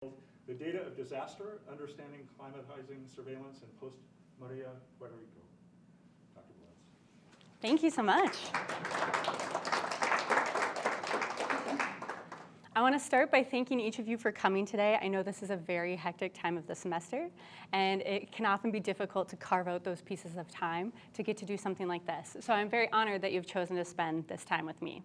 The Data of Disaster, Understanding Climatizing Surveillance in Post-Maria Puerto Rico. Dr. Boyles. Thank you so much. I want to start by thanking each of you for coming today. I know this is a very hectic time of the semester, and it can often be difficult to carve out those pieces of time to get to do something like this. So I'm very honored that you've chosen to spend this time with me.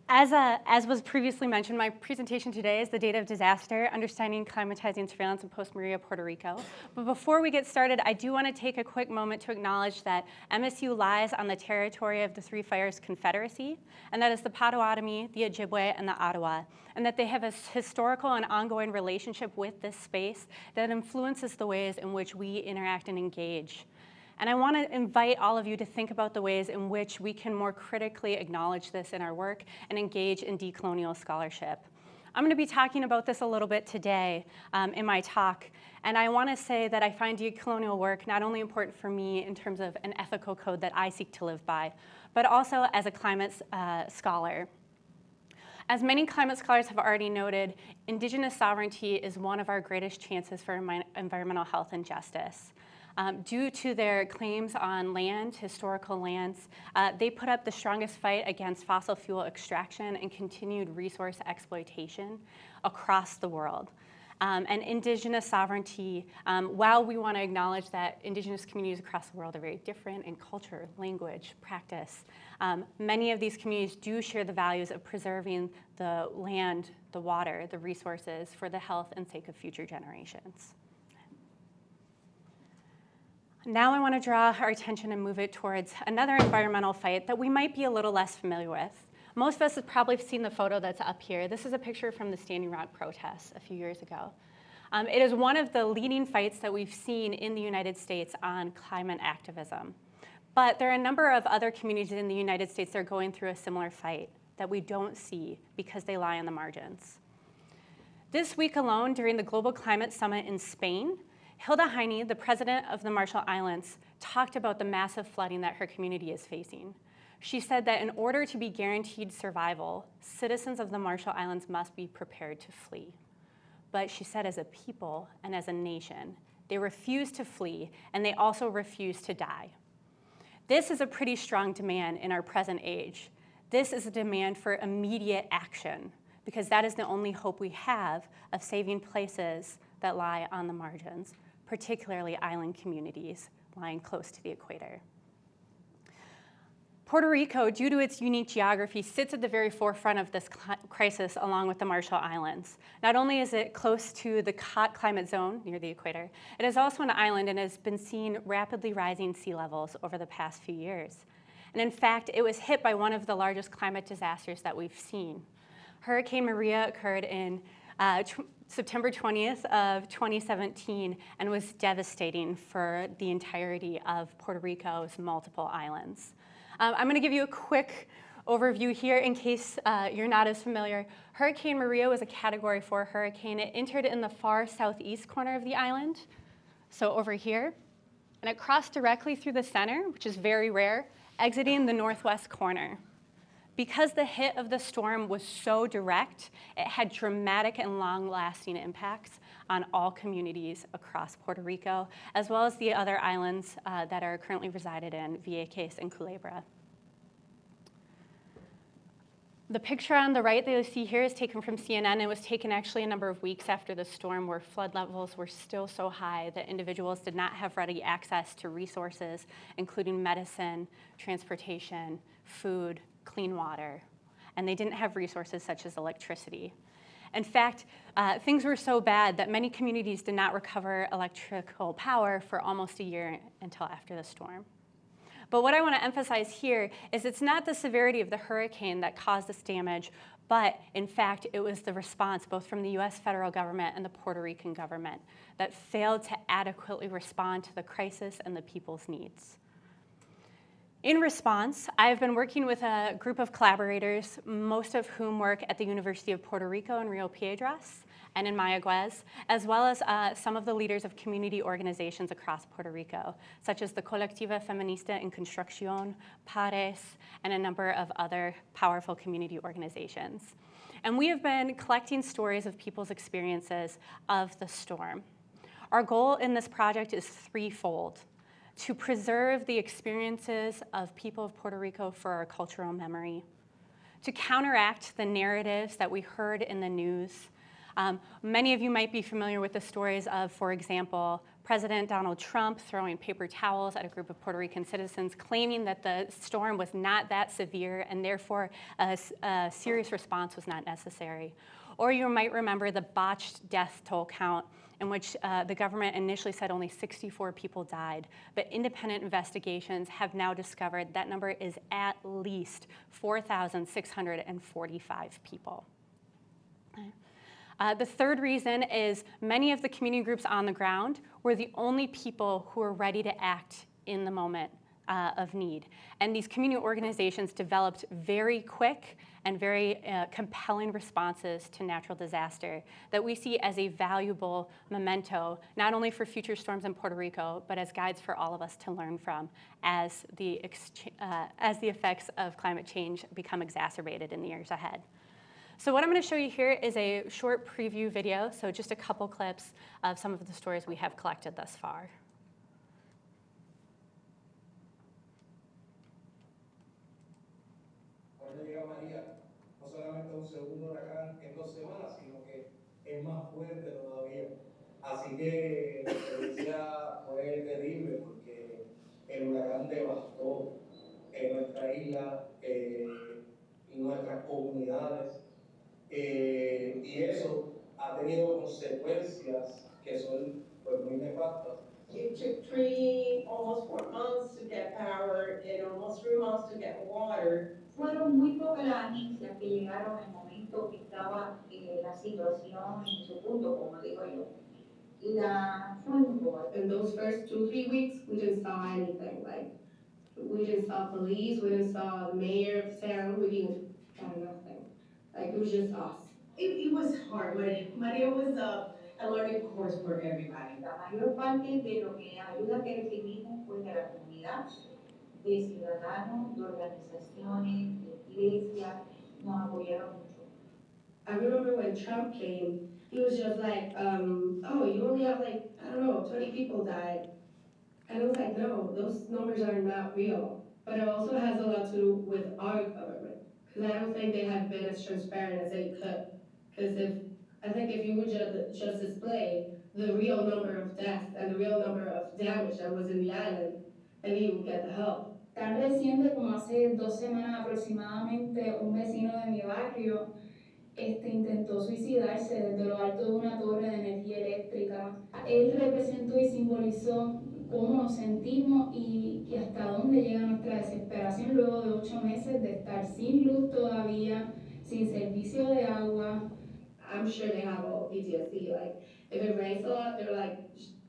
As was previously mentioned, my presentation today is the Data of Disaster, Understanding Climatizing Surveillance in Post-Maria Puerto Rico. But before we get started, I do want to take a quick moment to acknowledge that MSU lies on the territory of the Three Fires Confederacy, and that is the Potawatomi, the Ojibwe, and the Ottawa, and that they have a historical and ongoing relationship with this space that influences the ways in which we interact and engage. And I want to invite all of you to think about the ways in which we can more critically acknowledge this in our work and engage in decolonial scholarship. I'm going to be talking about this a little bit today in my talk, and I want to say that I find decolonial work not only important for me in terms of an ethical code that I seek to live by, but also as a climate scholar. As many climate scholars have already noted, Indigenous sovereignty is one of our greatest chances for environmental health and justice. Due to their claims on land, historical lands, they put up the strongest fight against fossil fuel extraction and continued resource exploitation across the world. And Indigenous sovereignty, while we want to acknowledge that Indigenous communities across the world are very different in culture, language, practice, many of these communities do share the values of preserving the land, the water, the resources for the health and sake of future generations. Now I want to draw our attention and move it towards another environmental fight that we might be a little less familiar with. Most of us have probably seen the photo that's up here. This is a picture from the Standing Rock protests a few years ago. It is one of the leading fights that we've seen in the United States on climate activism. But there are a number of other communities in the United States that are going through a similar fight that we don't see because they lie on the margins. This week alone, during the Global Climate Summit in Spain, Hilda Heine, the president of the Marshall Islands, talked about the massive flooding that her community is facing. She said that in order to be guaranteed survival, citizens of the Marshall Islands must be prepared to flee. But she said as a people and as a nation, they refuse to flee and they also refuse to die. This is a pretty strong demand in our present age. This is a demand for immediate action because that is the only hope we have of saving places that lie on the margins, particularly island communities lying close to the equator. Puerto Rico, due to its unique geography, sits at the very forefront of this crisis along with the Marshall Islands. Not only is it close to the hot climate zone near the equator, it is also an island and has been seeing rapidly rising sea levels over the past few years. And in fact, it was hit by one of the largest climate disasters that we've seen. Hurricane Maria occurred in September 20th of 2017 and was devastating for the entirety of Puerto Rico's multiple islands. I'm going to give you a quick overview here in case you're not as familiar. Hurricane Maria was a Category 4 hurricane. It entered in the far southeast corner of the island, so over here, and it crossed directly through the center, which is very rare, exiting the northwest corner. Because the hit of the storm was so direct, it had dramatic and long-lasting impacts on all communities across Puerto Rico, as well as the other islands that are currently resided in, Vieques and Culebra. The picture on the right that you see here is taken from CNN. It was taken actually a number of weeks after the storm where flood levels were still so high that individuals did not have ready access to resources, including medicine, transportation, food, clean water, and they didn't have resources such as electricity. In fact, things were so bad that many communities did not recover electrical power for almost a year until after the storm. But what I want to emphasize here is it's not the severity of the hurricane that caused this damage, but in fact, it was the response both from the US federal government and the Puerto Rican government that failed to adequately respond to the crisis and the people's needs. In response, I've been working with a group of collaborators, most of whom work at the University of Puerto Rico in Rio Piedras and in Mayaguez, as well as some of the leaders of community organizations across Puerto Rico, such as the Colectiva Feminista en Construcción, Pares, and a number of other powerful community organizations. And we have been collecting stories of people's experiences of the storm. Our goal in this project is threefold: to preserve the experiences of people of Puerto Rico for our cultural memory, to counteract the narratives that we heard in the news. Many of you might be familiar with the stories of, for example, President Donald Trump throwing paper towels at a group of Puerto Rican citizens, claiming that the storm was not that severe and therefore a serious response was not necessary. Or you might remember the botched death toll count in which the government initially said only 64 people died, but independent investigations have now discovered that number is at least 4,645 people. The third reason is many of the community groups on the ground were the only people who were ready to act in the moment of need. And these community organizations developed very quick and very compelling responses to natural disaster that we see as a valuable memento, not only for future storms in Puerto Rico, but as guides for all of us to learn from as the effects of climate change become exacerbated in the years ahead. So what I'm going to show you here is a short preview video, so just a couple clips of some of the stories we have collected thus far. Cuando llega María, no solamente un segundo huracán en 2 semanas, sino que es más fuerte todavía. Así que la experiencia fue terrible porque el huracán devastó nuestra isla, nuestras comunidades, y eso ha tenido consecuencias que son pues, muy nefastas. It took almost 4 months to get power and almost 3 months to get water. Fueron muy pocas las agencias que llegaron en el momento que estaba la situación en su punto, como digo yo. In those first 2-3 weeks, we didn't saw anything. Like, we didn't saw police, we didn't saw the mayor of the town, we didn't got nothing. Like, it was just us. It was hard, but Maria was a learning course for everybody. La mayor parte de lo que ayuda que recibimos fue de la comunidad, de ciudadanos, de organizaciones, de iglesias, nos apoyaron mucho. I remember when Trump came, he was just like, oh, you only have like, I don't know, 20 people died. And it was like, no, those numbers are not real. But it also has a lot to do with our government. Because I don't think they have been as transparent as they could. Because I think if you would just display the real number of deaths and the real number of damage that was in the island, maybe you would get the help. Tan reciente como hace 2 semanas aproximadamente, un vecino de mi barrio intentó suicidarse desde lo alto de una torre de energía eléctrica. Él representó y simbolizó cómo nos sentimos y hasta dónde llega nuestra desesperación luego de 8 meses de estar sin luz todavía, sin servicio de agua. I'm sure they have all PTSD. Like, if it rains a lot,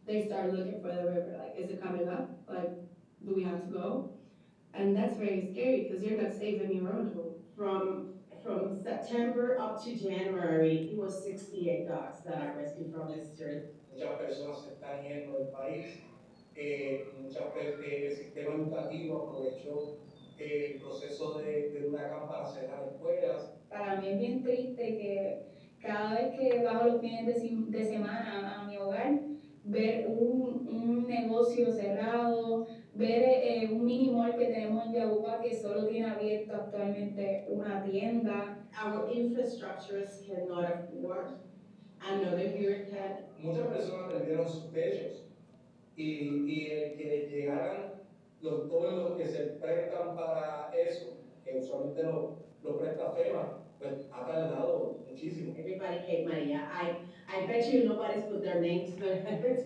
they start looking for the river. Like, is it coming up? Like, do we have to go? And that's very scary because you're not safe in your own home. From September up to January, it was 68 dogs that I rescued from the street. Muchas personas se están yendo del país. El sistema educativo aprovechó el proceso del huracán para cerrar escuelas. Para mí es bien triste que cada vez que bajo los fines de semana a mi hogar, ver un negocio cerrado, ver un mini mall que tenemos en Yabucoa que solo tiene abierto actualmente una tienda. Our infrastructures cannot afford another hurricane. Muchas personas perdieron sus techos y el que llegaran los toldos que se prestan para eso, que usualmente lo presta FEMA, pues ha tardado muchísimo. Everybody hate Maria. I bet you nobody's put their names to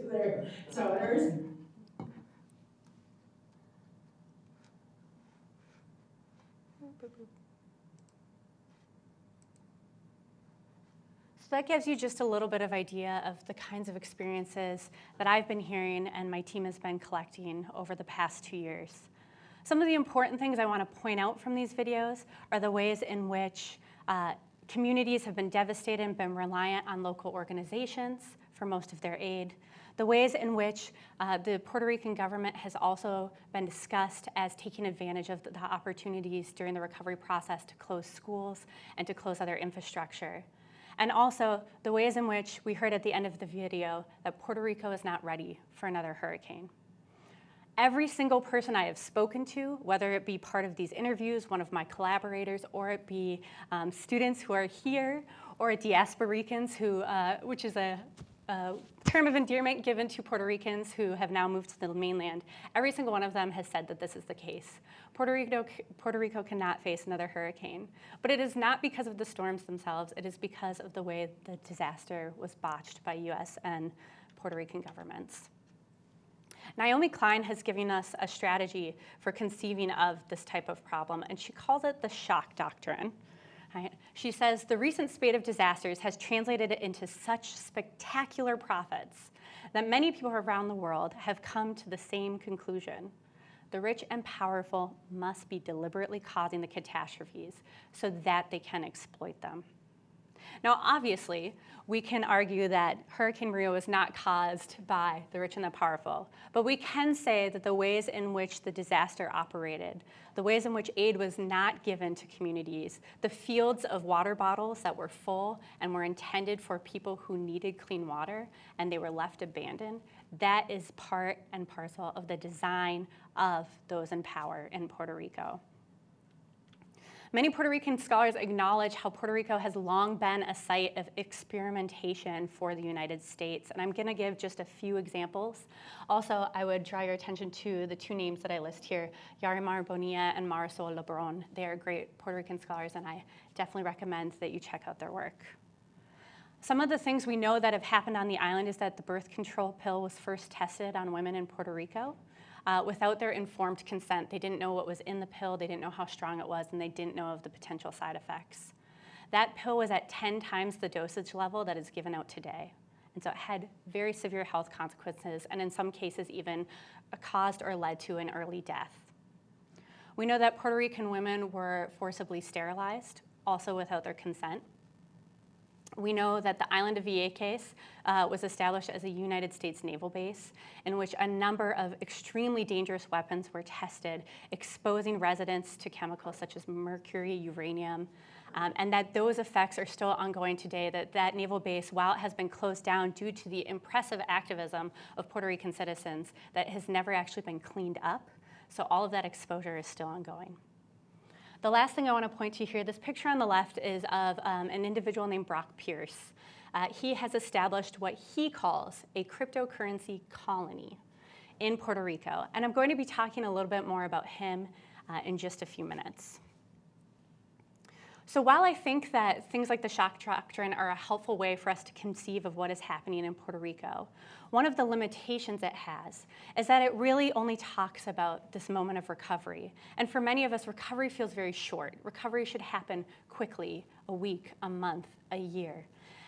their toters. So that gives you just a little bit of idea of the kinds of experiences that I've been hearing and my team has been collecting over the past 2 years. Some of the important things I want to point out from these videos are the ways in which communities have been devastated and been reliant on local organizations for most of their aid. The ways in which the Puerto Rican government has also been discussed as taking advantage of the opportunities during the recovery process to close schools and to close other infrastructure. And also the ways in which we heard at the end of the video that Puerto Rico is not ready for another hurricane. Every single person I have spoken to, whether it be part of these interviews, one of my collaborators, or it be students who are here, or Diaspora Ricans, which is a term of endearment given to Puerto Ricans who have now moved to the mainland, every single one of them has said that this is the case. Puerto Rico cannot face another hurricane. But it is not because of the storms themselves, it is because of the way the disaster was botched by US and Puerto Rican governments. Naomi Klein has given us a strategy for conceiving of this type of problem, and she calls it the shock doctrine. Right? She says, the recent spate of disasters has translated it into such spectacular profits that many people around the world have come to the same conclusion. The rich and powerful must be deliberately causing the catastrophes so that they can exploit them. Now, obviously, we can argue that Hurricane Maria was not caused by the rich and the powerful, but we can say that the ways in which the disaster operated, the ways in which aid was not given to communities, the fields of water bottles that were full and were intended for people who needed clean water and they were left abandoned, that is part and parcel of the design of those in power in Puerto Rico. Many Puerto Rican scholars acknowledge how Puerto Rico has long been a site of experimentation for the United States, and I'm going to give just a few examples. Also, I would draw your attention to the two names that I list here, Yarimar Bonilla and Marisol Lebron. They are great Puerto Rican scholars, and I definitely recommend that you check out their work. Some of the things we know that have happened on the island is that the birth control pill was first tested on women in Puerto Rico. Without their informed consent. They didn't know what was in the pill, they didn't know how strong it was, and they didn't know of the potential side effects. That pill was at 10 times the dosage level that is given out today. And so it had very severe health consequences, and in some cases even caused or led to an early death. We know that Puerto Rican women were forcibly sterilized, also without their consent. We know that the island of Vieques was established as a United States naval base in which a number of extremely dangerous weapons were tested, exposing residents to chemicals such as mercury, uranium, and that those effects are still ongoing today, that naval base, while it has been closed down due to the impressive activism of Puerto Rican citizens, that has never actually been cleaned up. So all of that exposure is still ongoing. The last thing I want to point to here, this picture on the left is of an individual named Brock Pierce. He has established what he calls a cryptocurrency colony in Puerto Rico. And I'm going to be talking a little bit more about him in just a few minutes. So while I think that things like the shock doctrine are a helpful way for us to conceive of what is happening in Puerto Rico, one of the limitations it has is that it really only talks about this moment of recovery. And for many of us, recovery feels very short. Recovery should happen quickly, a week, a month, a year.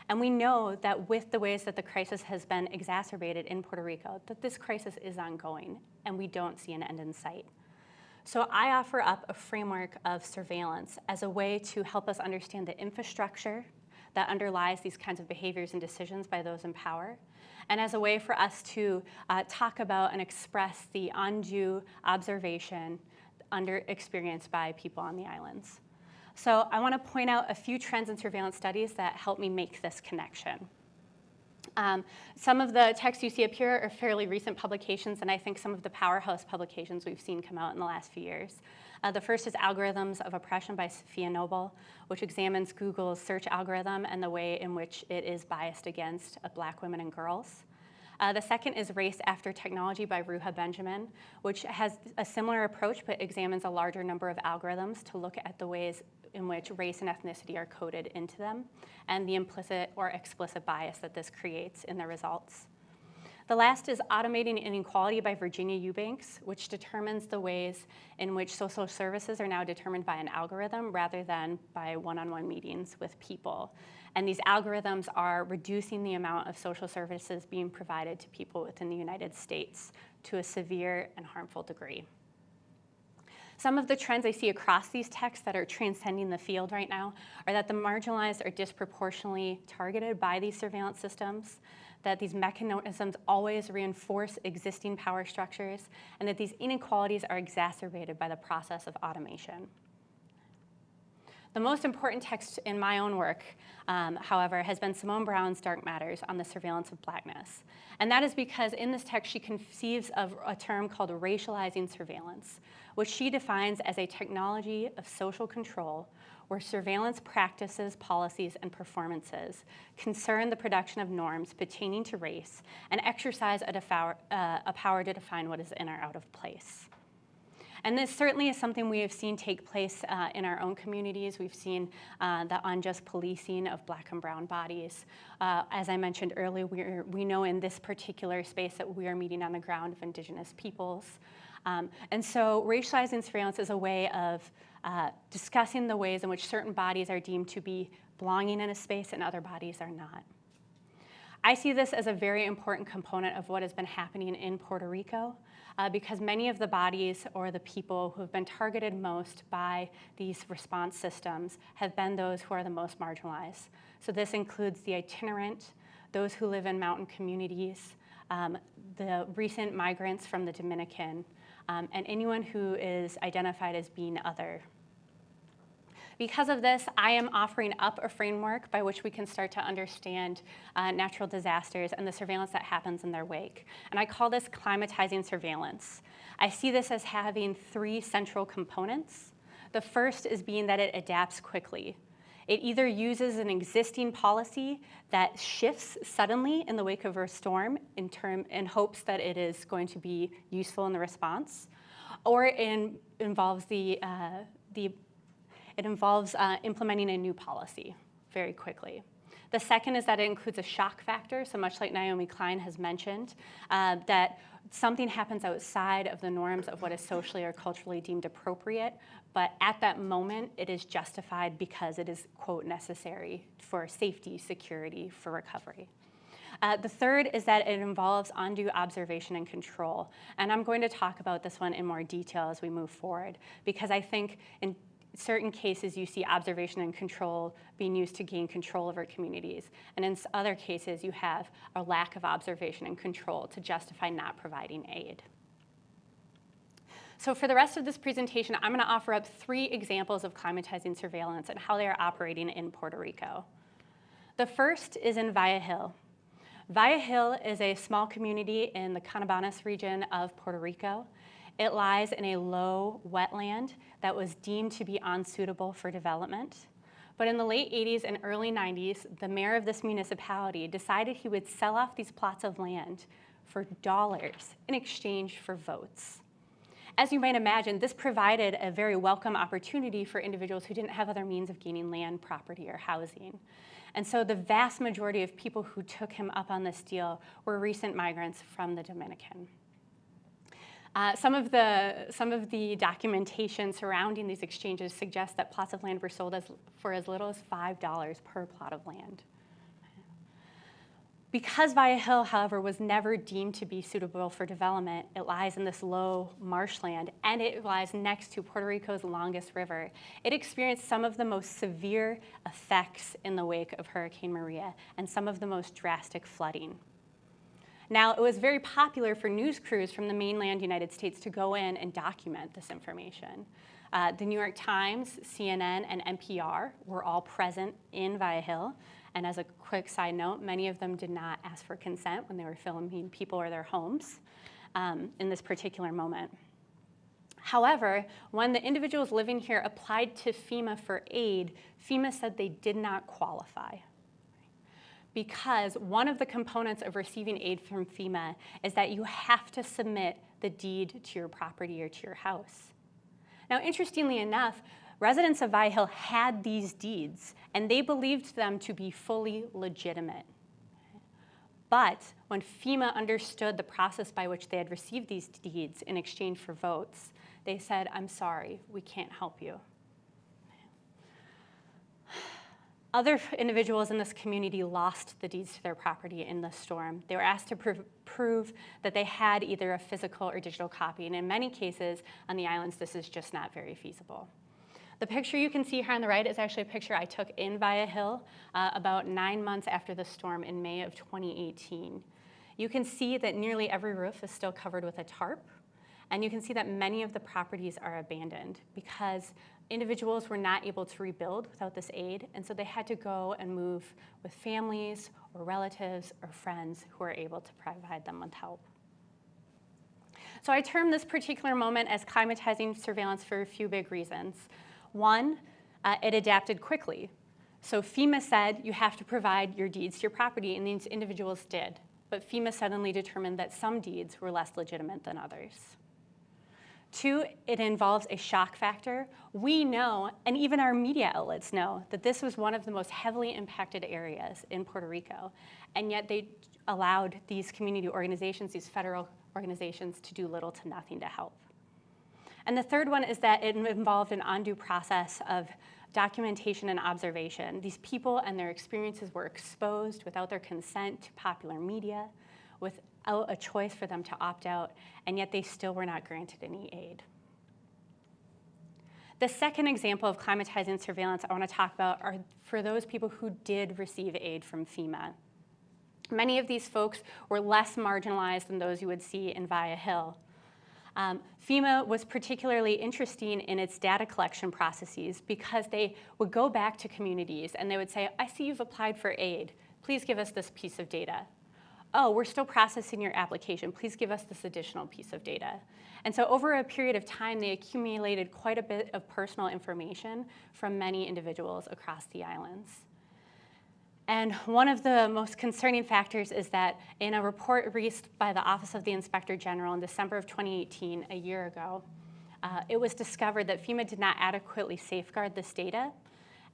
And we know that with the ways that the crisis has been exacerbated in Puerto Rico, that this crisis is ongoing, and we don't see an end in sight. So I offer up a framework of surveillance as a way to help us understand the infrastructure that underlies these kinds of behaviors and decisions by those in power, and as a way for us to talk about and express the undue observation experienced by people on the islands. So I want to point out a few trends in surveillance studies that help me make this connection. Some of the texts you see up here are fairly recent publications, and I think some of the powerhouse publications we've seen come out in the last few years. The first is Algorithms of Oppression by Sophia Noble, which examines Google's search algorithm and the way in which it is biased against Black women and girls. The second is Race After Technology by Ruha Benjamin, which has a similar approach but examines a larger number of algorithms to look at the ways in which race and ethnicity are coded into them and the implicit or explicit bias that this creates in the results. The last is Automating Inequality by Virginia Eubanks, which determines the ways in which social services are now determined by an algorithm rather than by one-on-one meetings with people. And these algorithms are reducing the amount of social services being provided to people within the United States to a severe and harmful degree. Some of the trends I see across these texts that are transcending the field right now are that the marginalized are disproportionately targeted by these surveillance systems, that these mechanisms always reinforce existing power structures, and that these inequalities are exacerbated by the process of automation. The most important text in my own work, however, has been Simone Brown's Dark Matters on the Surveillance of Blackness. And that is because in this text, she conceives of a term called racializing surveillance, which she defines as a technology of social control where surveillance practices, policies, and performances concern the production of norms pertaining to race and exercise a power to define what is in or out of place. And this certainly is something we have seen take place in our own communities. We've seen the unjust policing of Black and brown bodies. As I mentioned earlier, we know in this particular space that we are meeting on the ground of Indigenous peoples. And so racializing surveillance is a way of discussing the ways in which certain bodies are deemed to be belonging in a space and other bodies are not. I see this as a very important component of what has been happening in Puerto Rico because many of the bodies or the people who have been targeted most by these response systems have been those who are the most marginalized. So this includes the itinerant, those who live in mountain communities, the recent migrants from the Dominican, and anyone who is identified as being other. Because of this, I am offering up a framework by which we can start to understand natural disasters and the surveillance that happens in their wake. And I call this climatizing surveillance. I see this as having three central components. The first is being that it adapts quickly. It either uses an existing policy that shifts suddenly in the wake of a storm in hopes that it is going to be useful in the response, or it involves implementing a new policy very quickly. The second is that it includes a shock factor, so much like Naomi Klein has mentioned, that something happens outside of the norms of what is socially or culturally deemed appropriate, but at that moment it is justified because it is, quote, necessary for safety, security, for recovery. The third is that it involves undue observation and control, and I'm going to talk about this one in more detail as we move forward, because I think in certain cases you see observation and control being used to gain control over communities, and in other cases you have a lack of observation and control to justify not providing aid. So for the rest of this presentation, I'm going to offer up 3 examples of climatizing surveillance and how they are operating in Puerto Rico. The first is in Vallejo. Vallejo is a small community in the Canabanas region of Puerto Rico. It lies in a low wetland that was deemed to be unsuitable for development. But in the late 80s and early 90s, the mayor of this municipality decided he would sell off these plots of land for dollars in exchange for votes. As you might imagine, this provided a very welcome opportunity for individuals who didn't have other means of gaining land, property, or housing. And so the vast majority of people who took him up on this deal were recent migrants from the Dominican. Some of the documentation surrounding these exchanges suggests that plots of land were sold for as little as $5 per plot of land. Because Vallejo, however, was never deemed to be suitable for development, it lies in this low marshland, and it lies next to Puerto Rico's longest river. It experienced some of the most severe effects in the wake of Hurricane Maria and some of the most drastic flooding. Now, it was very popular for news crews from the mainland United States to go in and document this information. The New York Times, CNN, and NPR were all present in Vallejo. And as a quick side note, many of them did not ask for consent when they were filming people or their homes in this particular moment. However, when the individuals living here applied to FEMA for aid, FEMA said they did not qualify. Because one of the components of receiving aid from FEMA is that you have to submit the deed to your property or to your house. Now, interestingly enough, residents of Vallejo had these deeds, and they believed them to be fully legitimate. But when FEMA understood the process by which they had received these deeds in exchange for votes, they said, "I'm sorry, we can't help you." Other individuals in this community lost the deeds to their property in the storm. They were asked to prove that they had either a physical or digital copy, and in many cases on the islands, this is just not very feasible. The picture you can see here on the right is actually a picture I took in Via Hill about 9 months after the storm in May of 2018. You can see that nearly every roof is still covered with a tarp, and you can see that many of the properties are abandoned because individuals were not able to rebuild without this aid, and so they had to go and move with families or relatives or friends who were able to provide them with help. So I term this particular moment as climatizing surveillance for a few big reasons. One, it adapted quickly. So FEMA said you have to provide your deeds to your property, and these individuals did. But FEMA suddenly determined that some deeds were less legitimate than others. Two, it involves a shock factor. We know, and even our media outlets know, that this was one of the most heavily impacted areas in Puerto Rico, and yet they allowed these community organizations, these federal organizations, to do little to nothing to help. And the third one is that it involved an undue process of documentation and observation. These people and their experiences were exposed without their consent to popular media, without a choice for them to opt out, and yet they still were not granted any aid. The second example of climatizing surveillance I want to talk about are for those people who did receive aid from FEMA. Many of these folks were less marginalized than those you would see in Via Hill. FEMA was particularly interesting in its data collection processes because they would go back to communities and they would say, I see you've applied for aid. Please give us this piece of data. Oh, we're still processing your application. Please give us this additional piece of data. And so over a period of time, they accumulated quite a bit of personal information from many individuals across the islands. And one of the most concerning factors is that in a report released by the Office of the Inspector General in December of 2018, a year ago, it was discovered that FEMA did not adequately safeguard this data.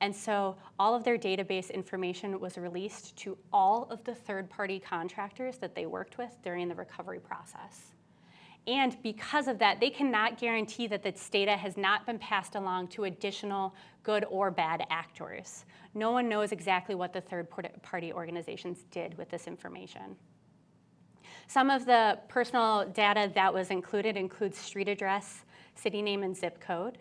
And so all of their database information was released to all of the third-party contractors that they worked with during the recovery process. And because of that, they cannot guarantee that this data has not been passed along to additional good or bad actors. No one knows exactly what the third-party organizations did with this information. Some of the personal data that was included includes street address, city name, and zip code.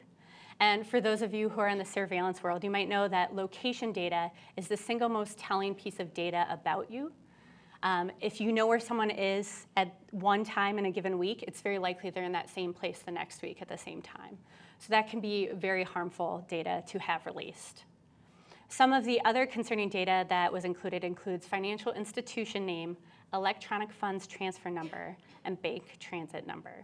And for those of you who are in the surveillance world, you might know that location data is the single most telling piece of data about you. If you know where someone is at one time in a given week, it's very likely they're in that same place the next week at the same time. So that can be very harmful data to have released. Some of the other concerning data that was included includes financial institution name, electronic funds transfer number, and bank transit number.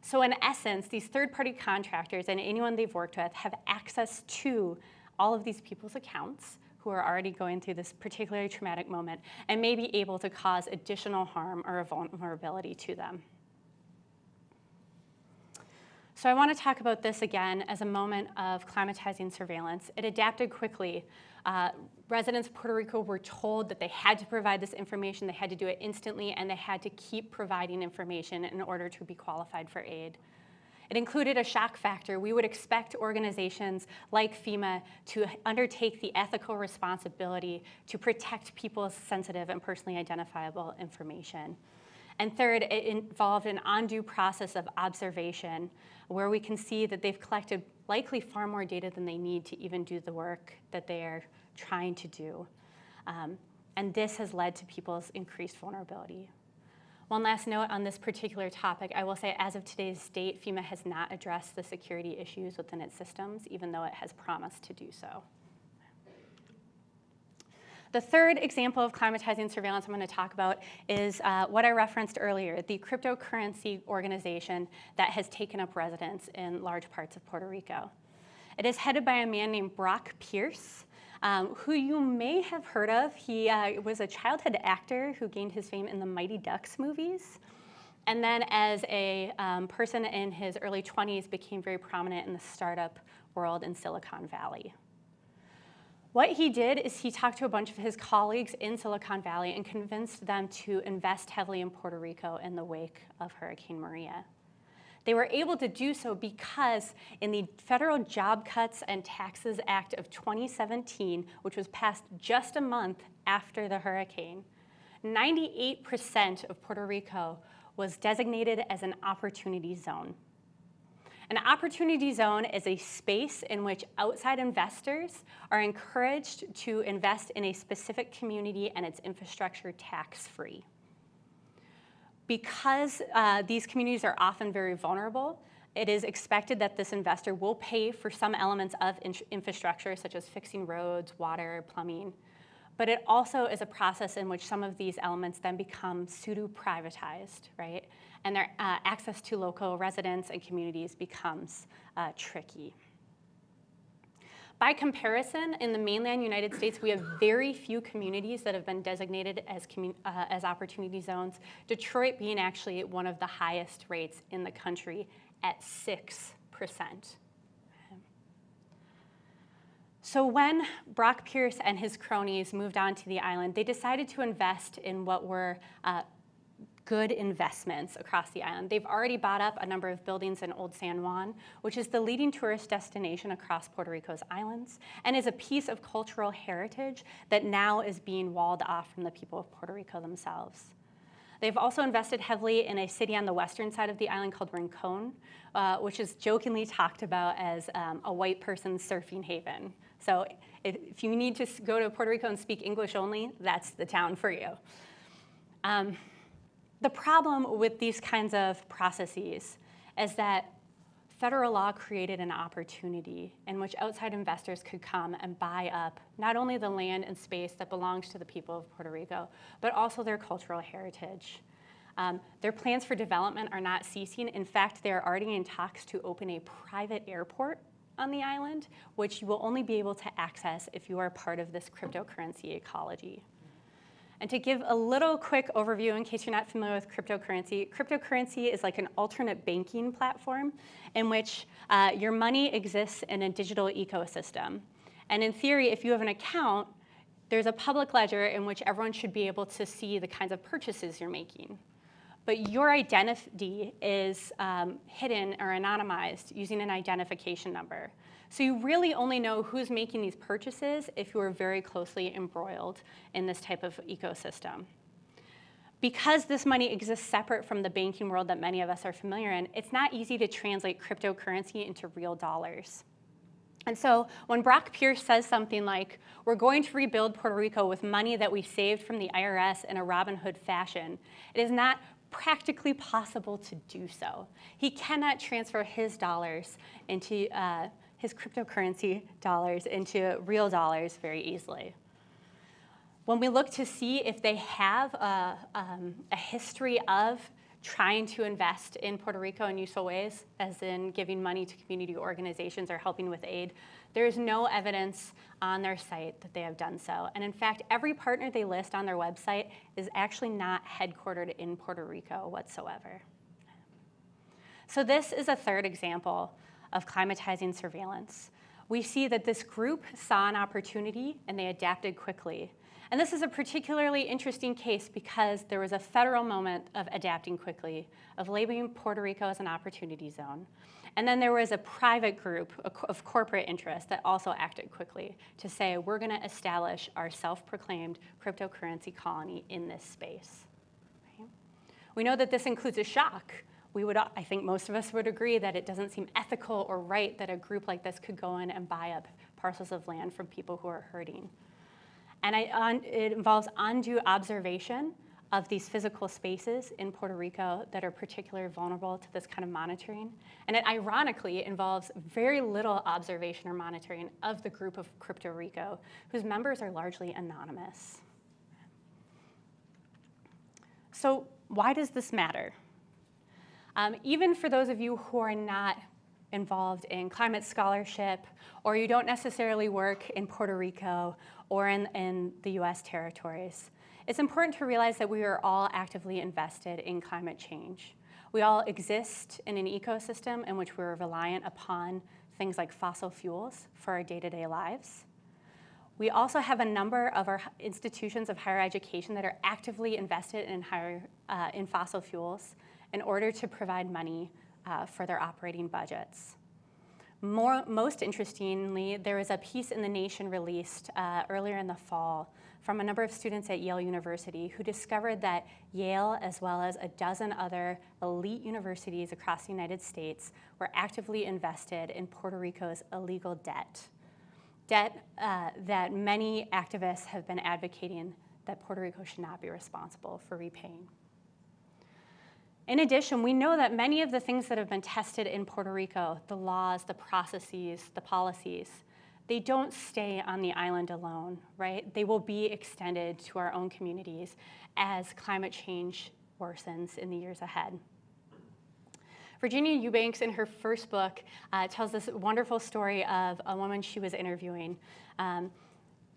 So in essence, these third-party contractors and anyone they've worked with have access to all of these people's accounts who are already going through this particularly traumatic moment and may be able to cause additional harm or a vulnerability to them. So I want to talk about this again as a moment of climatizing surveillance. It adapted quickly. Residents of Puerto Rico were told that they had to provide this information, they had to do it instantly, and they had to keep providing information in order to be qualified for aid. It included a shock factor. We would expect organizations like FEMA to undertake the ethical responsibility to protect people's sensitive and personally identifiable information. And third, it involved an undue process of observation where we can see that they've collected likely far more data than they need to even do the work that they are trying to do. And this has led to people's increased vulnerability. One last note on this particular topic, I will say as of today's date, FEMA has not addressed the security issues within its systems, even though it has promised to do so. The third example of climatizing surveillance I'm going to talk about is what I referenced earlier, the cryptocurrency organization that has taken up residence in large parts of Puerto Rico. It is headed by a man named Brock Pierce, who you may have heard of. He was a childhood actor who gained his fame in the Mighty Ducks movies. And then as a person in his early 20s, became very prominent in the startup world in Silicon Valley. What he did is he talked to a bunch of his colleagues in Silicon Valley and convinced them to invest heavily in Puerto Rico in the wake of Hurricane Maria. They were able to do so because in the Federal Job Cuts and Taxes Act of 2017, which was passed just a month after the hurricane, 98% of Puerto Rico was designated as an opportunity zone. An opportunity zone is a space in which outside investors are encouraged to invest in a specific community and its infrastructure tax-free. Because these communities are often very vulnerable, it is expected that this investor will pay for some elements of infrastructure, such as fixing roads, water, plumbing. But it also is a process in which some of these elements then become pseudo-privatized, right? And their access to local residents and communities becomes tricky. By comparison, in the mainland United States, we have very few communities that have been designated as opportunity zones, Detroit being actually one of the highest rates in the country at 6%. So when Brock Pierce and his cronies moved onto the island, they decided to invest in what were good investments across the island. They've already bought up a number of buildings in Old San Juan, which is the leading tourist destination across Puerto Rico's islands, and is a piece of cultural heritage that now is being walled off from the people of Puerto Rico themselves. They've also invested heavily in a city on the western side of the island called Rincon, which is jokingly talked about as a white person's surfing haven. So if you need to go to Puerto Rico and speak English only, that's the town for you. The problem with these kinds of processes is that federal law created an opportunity in which outside investors could come and buy up not only the land and space that belongs to the people of Puerto Rico, but also their cultural heritage. Their plans for development are not ceasing. In fact, they're already in talks to open a private airport on the island, which you will only be able to access if you are part of this cryptocurrency ecology. And to give a little quick overview, in case you're not familiar with cryptocurrency, cryptocurrency is like an alternate banking platform in which your money exists in a digital ecosystem. And in theory, if you have an account, there's a public ledger in which everyone should be able to see the kinds of purchases you're making. But your identity is hidden or anonymized using an identification number. So you really only know who's making these purchases if you are very closely embroiled in this type of ecosystem. Because this money exists separate from the banking world that many of us are familiar in, it's not easy to translate cryptocurrency into real dollars. And so when Brock Pierce says something like, we're going to rebuild Puerto Rico with money that we saved from the IRS in a Robin Hood fashion, it is not practically possible to do so. He cannot transfer his dollars into his cryptocurrency dollars into real dollars very easily. When we look to see if they have a history of trying to invest in Puerto Rico in useful ways, as in giving money to community organizations or helping with aid, there is no evidence on their site that they have done so. And in fact, every partner they list on their website is actually not headquartered in Puerto Rico whatsoever. So this is a third example of climatizing surveillance. We see that this group saw an opportunity and they adapted quickly. And this is a particularly interesting case because there was a federal moment of adapting quickly, of labeling Puerto Rico as an opportunity zone. And then there was a private group of corporate interests that also acted quickly to say, we're going to establish our self-proclaimed cryptocurrency colony in this space. Right? We know that this includes a shock. I think most of us would agree that it doesn't seem ethical or right that a group like this could go in and buy up parcels of land from people who are hurting. And it involves undue observation of these physical spaces in Puerto Rico that are particularly vulnerable to this kind of monitoring. And it ironically involves very little observation or monitoring of the group of Crypto Rico, whose members are largely anonymous. So why does this matter? Even for those of you who are not involved in climate scholarship, or you don't necessarily work in Puerto Rico or in the US territories, it's important to realize that we are all actively invested in climate change. We all exist in an ecosystem in which we're reliant upon things like fossil fuels for our day-to-day lives. We also have a number of our institutions of higher education that are actively invested in fossil fuels in order to provide money for their operating budgets. Most interestingly, there was a piece in The Nation released earlier in the fall from a number of students at Yale University who discovered that Yale, as well as a dozen other elite universities across the United States, were actively invested in Puerto Rico's illegal debt that many activists have been advocating that Puerto Rico should not be responsible for repaying. In addition, we know that many of the things that have been tested in Puerto Rico, the laws, the processes, the policies, they don't stay on the island alone, right? They will be extended to our own communities as climate change worsens in the years ahead. Virginia Eubanks, in her first book, tells this wonderful story of a woman she was interviewing.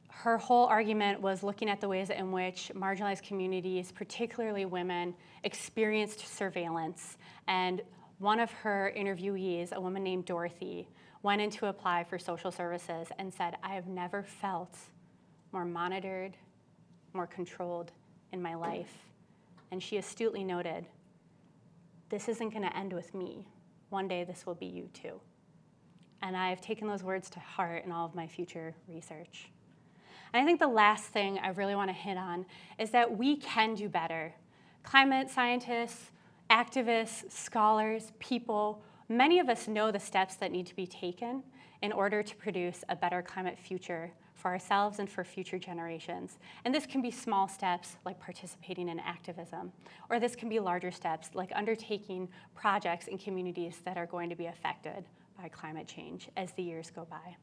Her whole argument was looking at the ways in which marginalized communities, particularly women, experienced surveillance. And one of her interviewees, a woman named Dorothy, went in to apply for social services and said, "I have never felt more monitored, more controlled in my life." And she astutely noted, "This isn't going to end with me. One day this will be you too." And I've taken those words to heart in all of my future research. And I think the last thing I really want to hit on is that we can do better. Climate scientists, activists, scholars, people, many of us know the steps that need to be taken in order to produce a better climate future for ourselves and for future generations. And this can be small steps like participating in activism, or this can be larger steps like undertaking projects in communities that are going to be affected by climate change as the years go by.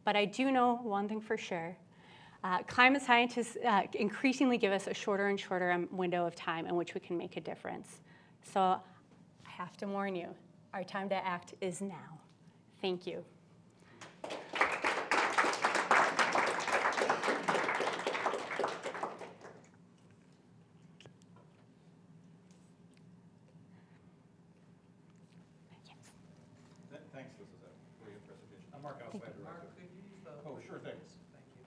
But I do know one thing for sure. Climate scientists increasingly give us a shorter and shorter window of time in which we can make a difference. So I have to warn you, our time to act is now. Thank you. Thanks, this is a very good presentation. I'm Mark Auslander. Mark, could you use the... Oh, sure thing. Thank you.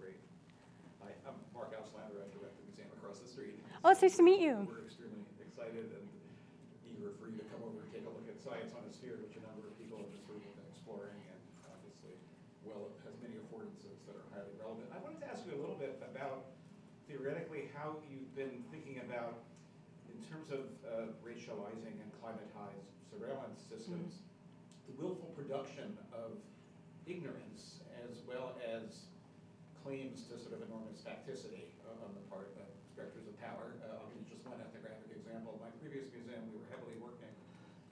Great. Hi, I'm Mark Auslander. I direct the museum across the street. Oh, it's nice to meet you. We're extremely excited and eager for you to come over and take a look at Science on a Sphere, which a number of people in this room have been exploring, and obviously, well, it has many affordances that are highly relevant. I wanted to ask you a little bit about, theoretically, how you've been thinking about, in terms of racializing and climatized surveillance systems, the willful production of ignorance as well as claims to sort of enormous facticity on the part of specters of power. I'll give you just one ethnographic example. My previous museum, we were heavily working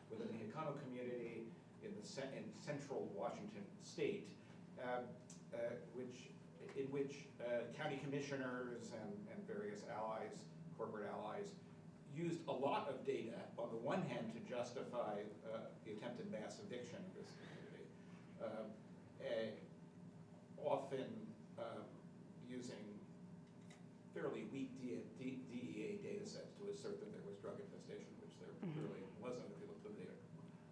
with a Mexicano community in central Washington state, in which county commissioners and various allies, corporate allies, used a lot of data, on the one hand, to justify the attempted mass eviction of this community, often using fairly weak DEA data sets to assert that there was drug infestation, which there really wasn't if you looked at the data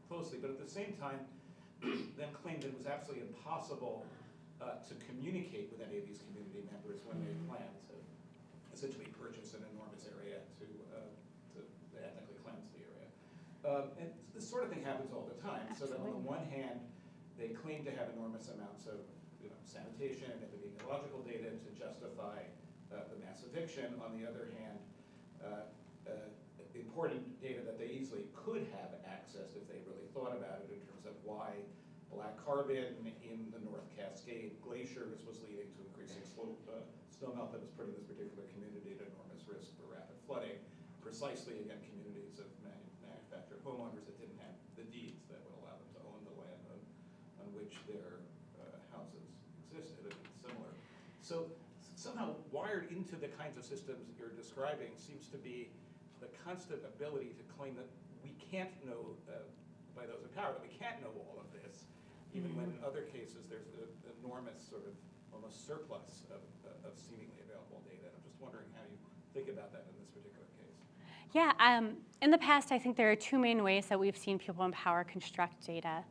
closely. But at the same time, then claimed that it was absolutely impossible to communicate with any of these community members when they planned to essentially purchase an enormous area to ethnically cleanse the area. And this sort of thing happens all the time. Absolutely. So that on the one hand, they claim to have enormous amounts of sanitation and epidemiological data to justify the mass eviction. On the other hand, important data that they easily could have accessed if they really thought about it in terms of why black carbon in the North Cascade glaciers was leading to increasing snowmelt that was putting this particular community at enormous risk for rapid flooding. Precisely, again, communities of manufactured homeowners that didn't have the deeds that would allow them to own the land on which their houses existed and similar. So somehow wired into the kinds of systems you're describing seems to be the constant ability to claim that we can't know, by those in power, that we can't know all of this, even when in other cases there's an enormous sort of almost surplus of seemingly available data. I'm just wondering how you think about that in this particular case. Yeah, in the past, I think there are two main ways that we've seen people in power construct data.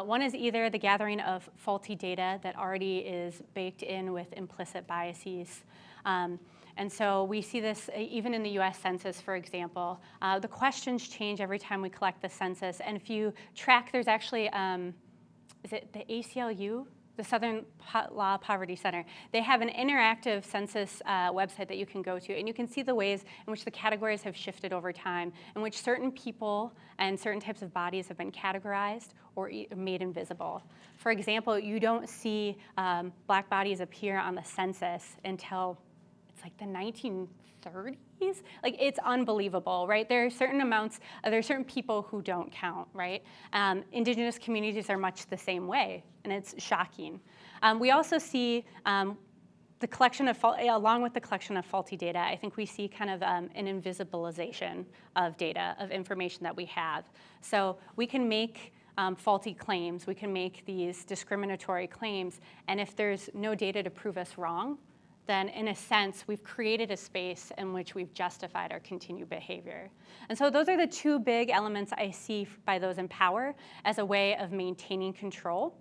One is either the gathering of faulty data that already is baked in with implicit biases, And so we see this even in the US Census, for example. The questions change every time we collect the census. And if you track, there's actually, is it the ACLU? The Southern Law Poverty Center. They have an interactive census website that you can go to, and you can see the ways in which the categories have shifted over time, in which certain people and certain types of bodies have been categorized or made invisible. For example, you don't see black bodies appear on the census until it's like the 1930s. Like, it's unbelievable, right? There are certain amounts, there are certain people who don't count, right? Indigenous communities are much the same way, and it's shocking. We also see the collection of, along with the collection of faulty data, I think we see kind of an invisibilization of data, of information that we have. So we can make faulty claims, we can make these discriminatory claims, and if there's no data to prove us wrong, then in a sense, we've created a space in which we've justified our continued behavior. And so those are the two big elements I see by those in power as a way of maintaining control.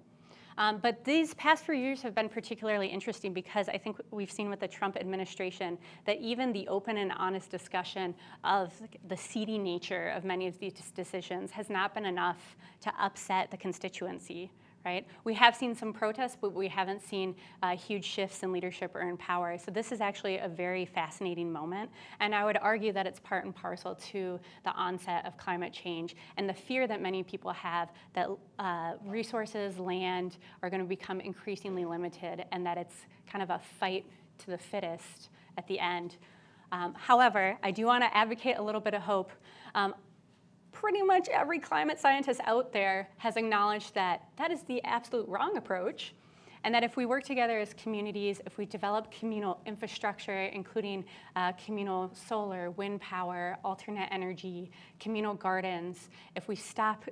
But these past few years have been particularly interesting because I think we've seen with the Trump administration that even the open and honest discussion of the seedy nature of many of these decisions has not been enough to upset the constituency. Right? We have seen some protests, but we haven't seen huge shifts in leadership or in power. So this is actually a very fascinating moment. And I would argue that it's part and parcel to the onset of climate change and the fear that many people have that resources, land are going to become increasingly limited and that it's kind of a fight to the fittest at the end. However, I do want to advocate a little bit of hope. Pretty much every climate scientist out there has acknowledged that that is the absolute wrong approach, and that if we work together as communities, if we develop communal infrastructure, including communal solar, wind power, alternate energy, communal gardens, if we stop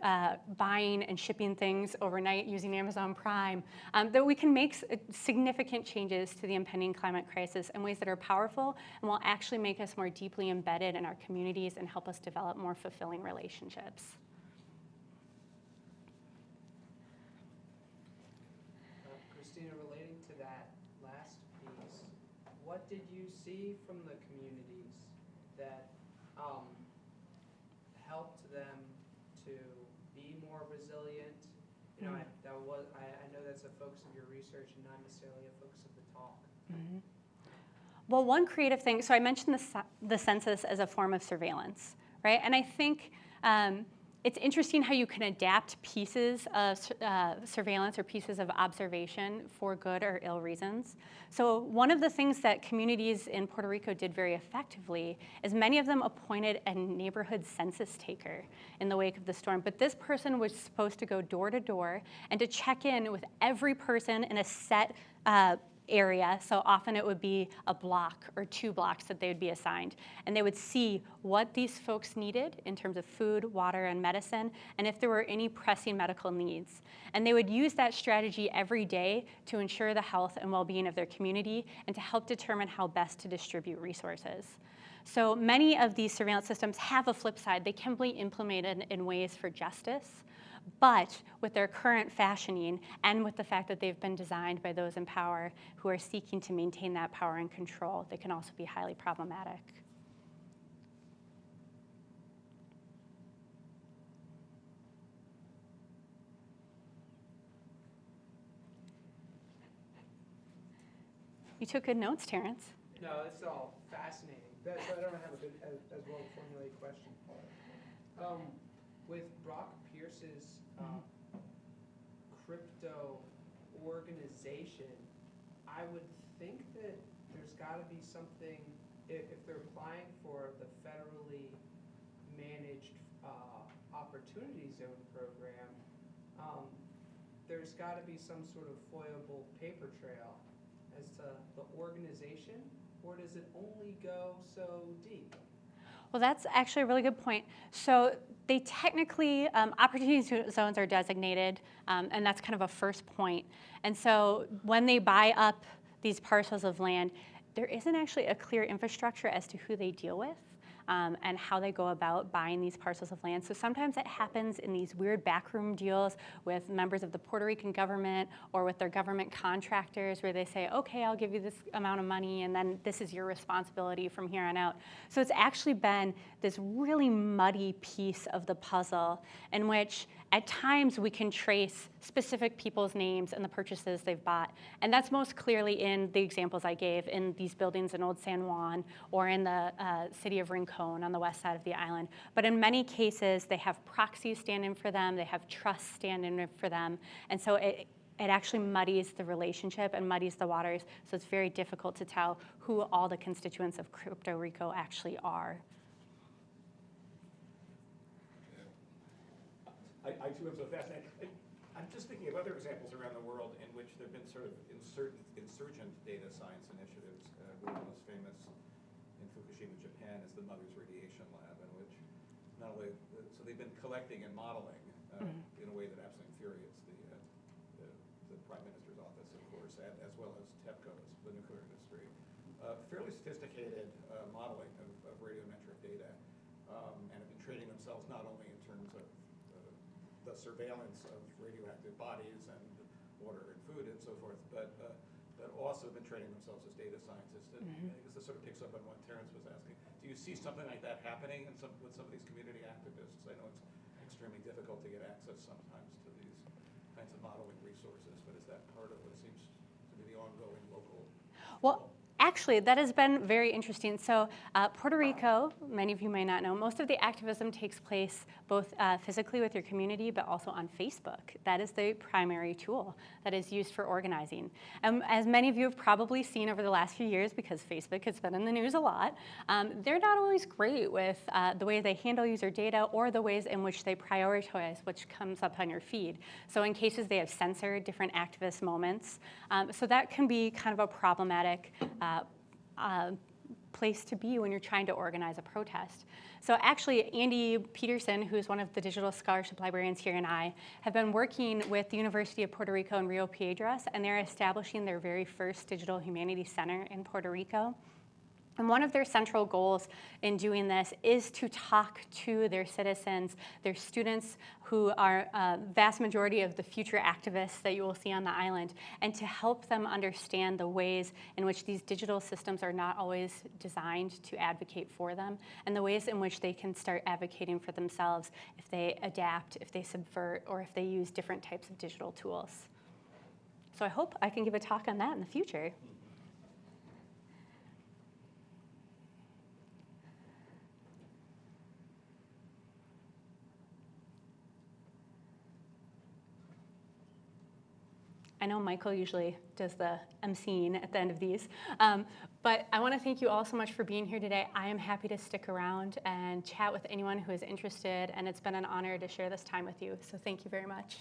buying and shipping things overnight using Amazon Prime, that we can make significant changes to the impending climate crisis in ways that are powerful and will actually make us more deeply embedded in our communities and help us develop more fulfilling relationships. Christina, relating to that last piece, what did you see from the communities that helped them to be more resilient? You know, I know that's a focus of your research and not necessarily a focus of the talk. Mm-hmm. Well, one creative thing, so I mentioned the census as a form of surveillance, right? And I think it's interesting how you can adapt pieces of surveillance or pieces of observation for good or ill reasons. So one of the things that communities in Puerto Rico did very effectively is many of them appointed a neighborhood census taker in the wake of the storm. But this person was supposed to go door to door and to check in with every person in a set area. So often it would be a block or 2 blocks that they would be assigned. And they would see what these folks needed in terms of food, water, and medicine, and if there were any pressing medical needs. And they would use that strategy every day to ensure the health and well-being of their community and to help determine how best to distribute resources. So many of these surveillance systems have a flip side. They can be implemented in ways for justice, but with their current fashioning and with the fact that they've been designed by those in power who are seeking to maintain that power and control, they can also be highly problematic. You took good notes, Terrence. No, it's all fascinating. So I don't have a good, as well formulated question. With Brock Pierce's crypto organization, I would think that there's got to be something, if they're applying for the federally managed Opportunity Zone program, there's got to be some sort of foilable paper trail as to the organization, or does it only go so deep? Well, that's actually a really good point. So they technically, opportunity zones are designated, and that's kind of a first point. And so when they buy up these parcels of land, there isn't actually a clear infrastructure as to who they deal with. and how they go about buying these parcels of land. So sometimes it happens in these weird backroom deals with members of the Puerto Rican government or with their government contractors where they say, okay, I'll give you this amount of money and then this is your responsibility from here on out. So it's actually been this really muddy piece of the puzzle in which at times we can trace specific people's names and the purchases they've bought. And that's most clearly in the examples I gave in these buildings in Old San Juan or in the city of Rincon on the west side of the island. But in many cases, they have proxies stand in for them, they have trusts stand in for them. And so it actually muddies the relationship and muddies the waters. So it's very difficult to tell who all the constituents of Puerto Rico actually are. I too am so fascinated. I'm just thinking of other examples around the world in which there have been sort of insurgent data science initiatives. One of the most famous in Fukushima, Japan, is the Mother's Radiation Lab, in which not only, so they've been collecting and modeling in a way that absolutely infuriates the Prime Minister's office, of course, as well as TEPCO's, the nuclear industry. Fairly sophisticated modeling of radiometric data, and have been training themselves not only in terms of the surveillance of radioactive bodies and water and food and so forth, but also been training themselves as data scientists. And I guess this sort of picks up on what Terrence was asking. Do you see something like that happening with some of these community activists? I know it's extremely difficult to get access sometimes to these kinds of modeling resources, but is that part of what seems to be the ongoing local? Well, actually, that has been very interesting. So Puerto Rico, many of you may not know, most of the activism takes place both physically with your community, but also on Facebook. That is the primary tool that is used for organizing. As many of you have probably seen over the last few years, because Facebook has been in the news a lot, they're not always great with the way they handle user data or the ways in which they prioritize which comes up on your feed. So in cases they have censored different activist moments. So that can be kind of a problematic place to be when you're trying to organize a protest. So actually, Andy Peterson, who's one of the digital scholarship librarians here, and I have been working with the University of Puerto Rico in Rio Piedras, and they're establishing their very first digital humanities center in Puerto Rico. And one of their central goals in doing this is to talk to their citizens, their students who are a vast majority of the future activists that you will see on the island, and to help them understand the ways in which these digital systems are not always designed to advocate for them, and the ways in which they can start advocating for themselves if they adapt, if they subvert, or if they use different types of digital tools. So I hope I can give a talk on that in the future. I know Michael usually does the emceeing at the end of these, but I want to thank you all so much for being here today. I am happy to stick around and chat with anyone who is interested, and it's been an honor to share this time with you, so thank you very much.